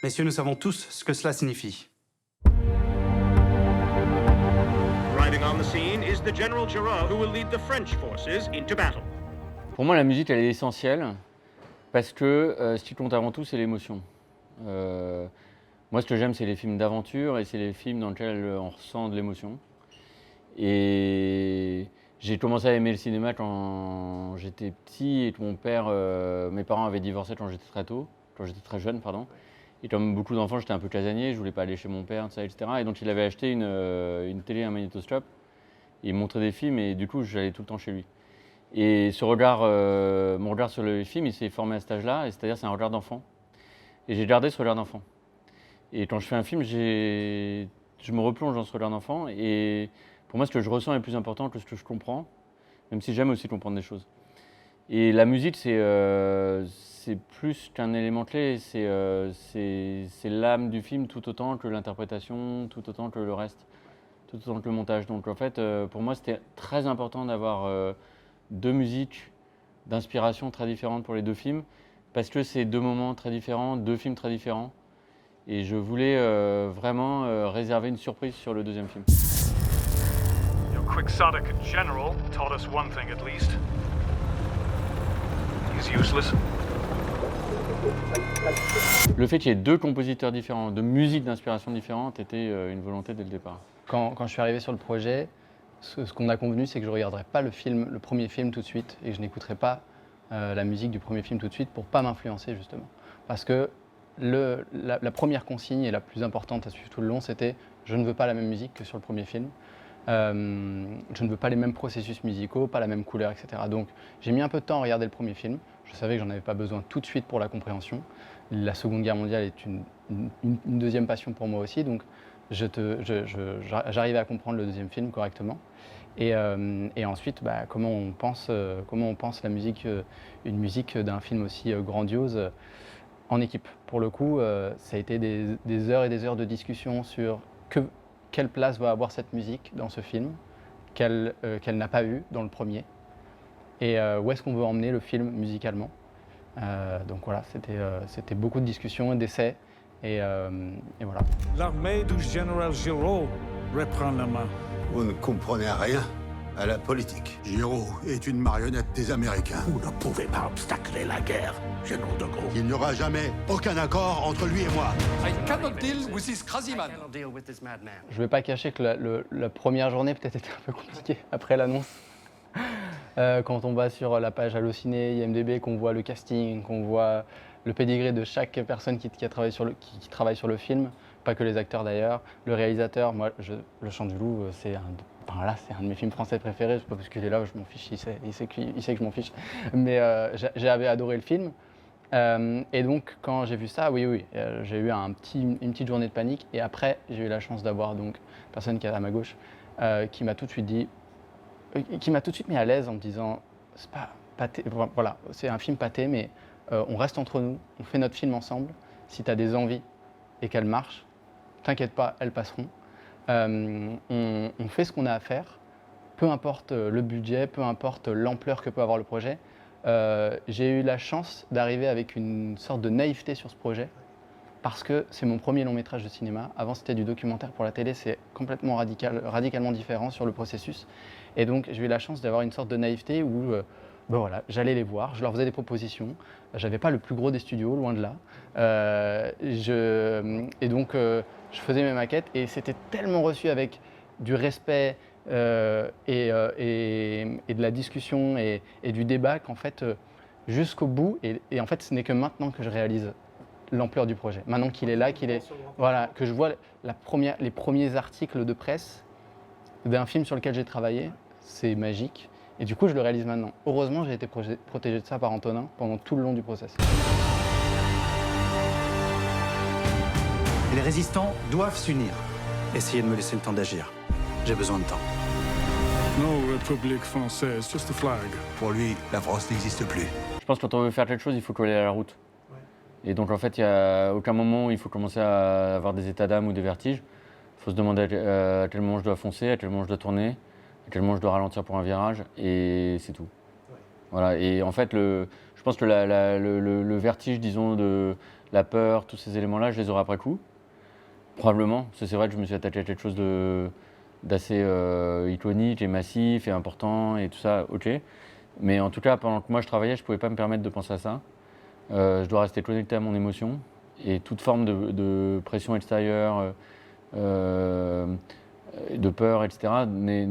Messieurs, nous savons tous ce que cela signifie. Arriving on the scene is the General Giraud who will lead the French forces into battle. Pour moi, la musique, elle est essentielle parce que ce qui compte avant tout, c'est l'émotion. Moi, ce que j'aime, c'est les films d'aventure et c'est les films dans lesquels on ressent de l'émotion. Et j'ai commencé à aimer le cinéma quand j'étais petit et que mes parents avaient divorcé quand j'étais très jeune, pardon. Et comme beaucoup d'enfants, j'étais un peu casanier, je voulais pas aller chez mon père, tout ça, etc. Et donc il avait acheté une télé, un magnétoscope, et il me montrait des films et du coup j'allais tout le temps chez lui. Et mon regard sur le film, il s'est formé à cet âge-là, c'est-à-dire c'est un regard d'enfant. Et j'ai gardé ce regard d'enfant. Et quand je fais un film, je me replonge dans ce regard d'enfant. Et pour moi, ce que je ressens est plus important que ce que je comprends, même si j'aime aussi comprendre des choses. Et la musique, c'est plus qu'un élément clé, c'est l'âme du film tout autant que l'interprétation, tout autant que le reste, tout autant que le montage. Donc en fait, pour moi, c'était très important d'avoir deux musiques d'inspiration très différentes pour les deux films, parce que c'est deux moments très différents, deux films très différents. Et je voulais vraiment réserver une surprise sur le deuxième film. Your quixotic general taught us one thing at least. He's useless. Le fait qu'il y ait deux compositeurs différents, deux musiques d'inspiration différentes, était une volonté dès le départ. Quand je suis arrivé sur le projet, ce qu'on a convenu, c'est que je ne regarderais pas le premier film tout de suite et que je n'écouterais pas la musique du premier film tout de suite pour ne pas m'influencer justement. Parce que la première consigne et la plus importante à suivre tout le long, c'était je ne veux pas la même musique que sur le premier film. Je ne veux pas les mêmes processus musicaux, pas la même couleur, etc. Donc j'ai mis un peu de temps à regarder le premier film. Je savais que j'en avais pas besoin tout de suite pour la compréhension. La Seconde Guerre mondiale est une deuxième passion pour moi aussi, donc j'arrivais à comprendre le deuxième film correctement. Et ensuite, comment on pense la musique, une musique d'un film aussi grandiose en équipe. Pour le coup, ça a été des heures et des heures de discussion sur quelle place va avoir cette musique dans ce film, qu'elle n'a pas eu dans le premier, et où est-ce qu'on veut emmener le film musicalement. Donc voilà, c'était beaucoup de discussions et d'essais, et voilà. L'armée du général Giraud reprend la main. Vous ne comprenez rien à la politique. Giraud est une marionnette des Américains. Vous ne pouvez pas obstacler la guerre, général de Gaulle. Il n'y aura jamais aucun accord entre lui et moi. I cannot deal with this crazy man. Je ne vais pas cacher que la première journée peut-être était un peu compliquée après l'annonce. Quand on va sur la page Allociné, IMDb, qu'on voit le casting, qu'on voit le pédigré de chaque personne qui travaille sur le film, pas que les acteurs d'ailleurs, le réalisateur, moi, Le Chant du Loup, c'est un de mes films français préférés, c'est pas parce qu'il est là, je m'en fiche, il sait que je m'en fiche, mais j'avais adoré le film. Et donc quand j'ai vu ça, oui, j'ai eu une petite journée de panique, et après j'ai eu la chance d'avoir donc personne qui est à ma gauche, qui m'a tout de suite mis à l'aise en me disant c'est pas pâté, voilà, c'est un film pâté, mais on reste entre nous, on fait notre film ensemble. Si tu as des envies et qu'elles marchent, t'inquiète pas, elles passeront. On fait ce qu'on a à faire, peu importe le budget, peu importe l'ampleur que peut avoir le projet. J'ai eu la chance d'arriver avec une sorte de naïveté sur ce projet, parce que c'est mon premier long métrage de cinéma. Avant, c'était du documentaire pour la télé, c'est complètement radicalement différent sur le processus. Et donc, j'ai eu la chance d'avoir une sorte de naïveté où voilà, j'allais les voir, je leur faisais des propositions. J'avais pas le plus gros des studios, loin de là. Et donc, je faisais mes maquettes, et c'était tellement reçu avec du respect et de la discussion et du débat qu'en fait, jusqu'au bout, et en fait, ce n'est que maintenant que je réalise l'ampleur du projet. Maintenant qu'il est là, voilà, que je vois les premiers articles de presse d'un film sur lequel j'ai travaillé, c'est magique. Et du coup, je le réalise maintenant. Heureusement, j'ai été protégé de ça par Antonin pendant tout le long du process. Les résistants doivent s'unir. Essayez de me laisser le temps d'agir. J'ai besoin de temps. No République française, just a flag. Pour lui, la France n'existe plus. Je pense que quand on veut faire quelque chose, il faut coller à la route. Ouais. Et donc en fait, il n'y a aucun moment où il faut commencer à avoir des états d'âme ou des vertiges. Il faut se demander à quel moment je dois foncer, à quel moment je dois tourner, à quel moment je dois ralentir pour un virage, et c'est tout. Ouais. Voilà. Et en fait, je pense que le vertige, disons, de la peur, tous ces éléments-là, je les aurai après coup. Probablement, parce que c'est vrai que je me suis attaché à quelque chose d'assez iconique et massif et important et tout ça, ok. Mais en tout cas, pendant que moi je travaillais, je ne pouvais pas me permettre de penser à ça. Je dois rester connecté à mon émotion et toute forme de pression extérieure, de peur, etc., est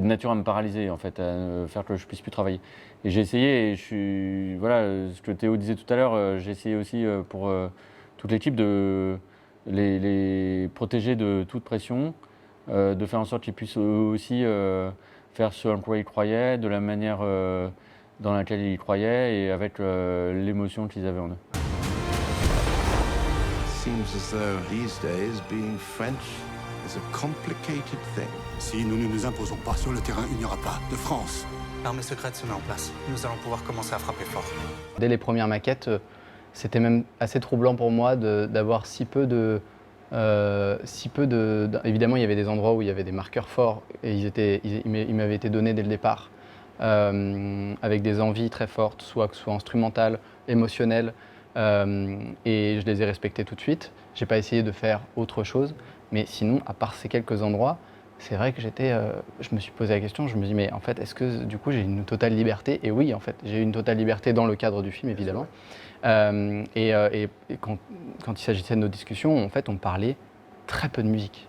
de nature à me paralyser, en fait, à faire que je ne puisse plus travailler. Et j'ai essayé, et voilà, ce que Théo disait tout à l'heure, j'ai essayé aussi pour toute l'équipe de les protéger de toute pression, de faire en sorte qu'ils puissent eux aussi faire ce en quoi ils croyaient, de la manière dans laquelle ils croyaient et avec l'émotion qu'ils avaient en eux. Seems as though these days being French is a complicated thing. Si nous ne nous imposons pas sur le terrain, il n'y aura pas de France. L'armée secrète se met en place. Nous allons pouvoir commencer à frapper fort. Dès les premières maquettes, c'était même assez troublant pour moi d'avoir si peu de... Évidemment, il y avait des endroits où il y avait des marqueurs forts et ils m'avaient été donnés dès le départ, avec des envies très fortes, soit que ce soit instrumentales, émotionnelles, et je les ai respectées tout de suite. J'ai pas essayé de faire autre chose, mais sinon, à part ces quelques endroits, c'est vrai que je me suis posé la question, je me dis mais en fait, est-ce que du coup j'ai une totale liberté? Et oui, en fait, j'ai une totale liberté dans le cadre du film, évidemment. Et quand il s'agissait de nos discussions, en fait, on parlait très peu de musique.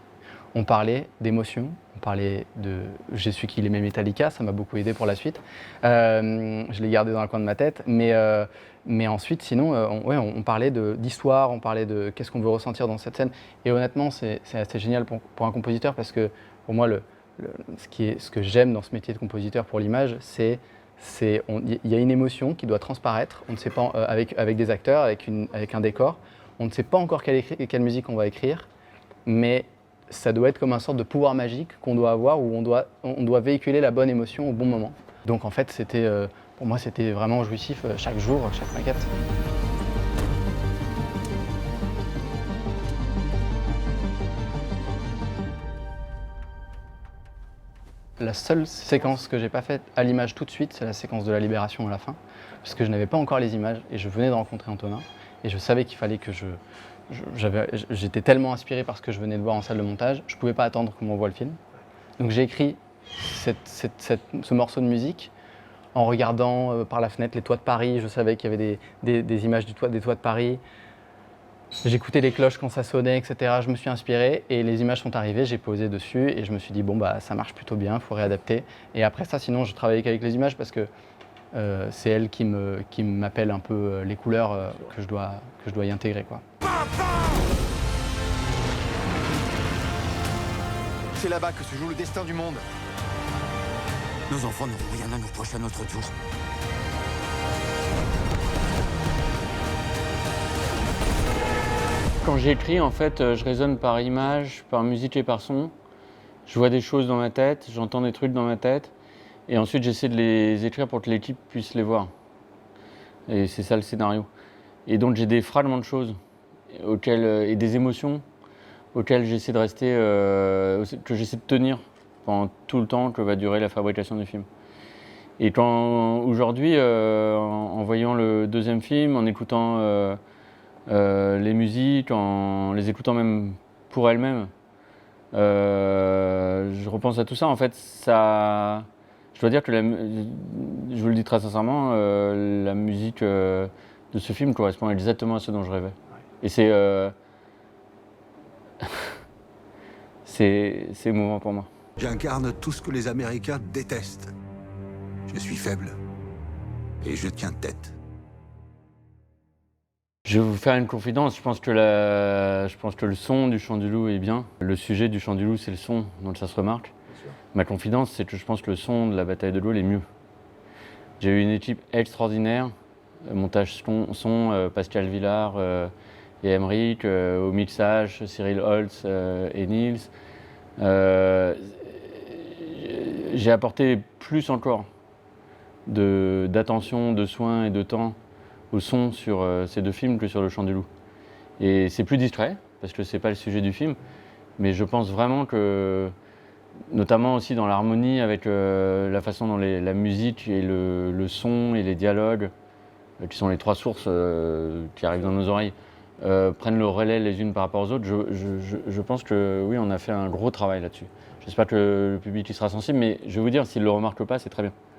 On parlait d'émotions, on parlait de... J'ai su qu'il aimait Metallica, ça m'a beaucoup aidé pour la suite. Je l'ai gardé dans le coin de ma tête, mais ensuite, sinon, on parlait d'histoire, on parlait de qu'est-ce qu'on veut ressentir dans cette scène. Et honnêtement, c'est assez génial pour un compositeur parce que pour moi, ce que j'aime dans ce métier de compositeur pour l'image, il y a une émotion qui doit transparaître, on ne sait pas, avec des acteurs, avec un décor. On ne sait pas encore quelle musique on va écrire, mais ça doit être comme une sorte de pouvoir magique qu'on doit avoir, où on doit véhiculer la bonne émotion au bon moment. Donc en fait, pour moi, c'était vraiment jouissif chaque jour, chaque maquette. La seule séquence que j'ai pas faite à l'image tout de suite, c'est la séquence de la libération à la fin, parce que je n'avais pas encore les images et je venais de rencontrer Antonin et je savais qu'il fallait que j'étais tellement inspiré par ce que je venais de voir en salle de montage, je pouvais pas attendre qu'on m'envoie le film. Donc j'ai écrit ce morceau de musique en regardant par la fenêtre les toits de Paris. Je savais qu'il y avait des images des toits de Paris. J'écoutais les cloches quand ça sonnait, etc. Je me suis inspiré et les images sont arrivées, j'ai posé dessus et je me suis dit bon bah ça marche plutôt bien, il faut réadapter. Et après ça, sinon je travaillais qu'avec les images parce que c'est elle qui m'appelle un peu les couleurs que je dois y intégrer, quoi. C'est là-bas que se joue le destin du monde. Nos enfants n'auront rien à nous reprocher à notre tour. Quand j'écris, en fait, je raisonne par image, par musique et par son. Je vois des choses dans ma tête, j'entends des trucs dans ma tête, et ensuite j'essaie de les écrire pour que l'équipe puisse les voir. Et c'est ça le scénario. Et donc j'ai des fragments de choses et des émotions auxquelles j'essaie de rester, que j'essaie de tenir pendant tout le temps que va durer la fabrication du film. Et aujourd'hui, en voyant le deuxième film, en écoutant les musiques, en les écoutant même pour elles-mêmes, je repense à tout ça. En fait, je dois dire que je vous le dis très sincèrement, la musique de ce film correspond exactement à ce dont je rêvais. Et c'est émouvant pour moi. J'incarne tout ce que les Américains détestent. Je suis faible. Et je tiens tête. Je vais vous faire une confidence, je pense que le son du Chant du Loup est bien. Le sujet du Chant du Loup, c'est le son, donc ça se remarque. Ma confidence, c'est que je pense que le son de la bataille de l'Aule est mieux. J'ai eu une équipe extraordinaire, montage son, Pascal Villard et Emmerich, au mixage, Cyril Holtz et Niels. J'ai apporté plus encore d'attention, de soins et de temps au son sur ces deux films que sur Le Chant du Loup. Et c'est plus distrait, parce que c'est pas le sujet du film, mais je pense vraiment que, notamment aussi dans l'harmonie avec la façon dont la musique et le son et les dialogues qui sont les 3 sources qui arrivent dans nos oreilles, prennent le relais les unes par rapport aux autres, je pense que oui, on a fait un gros travail là-dessus. J'espère que le public y sera sensible, mais je vais vous dire, s'il ne le remarque pas, c'est très bien.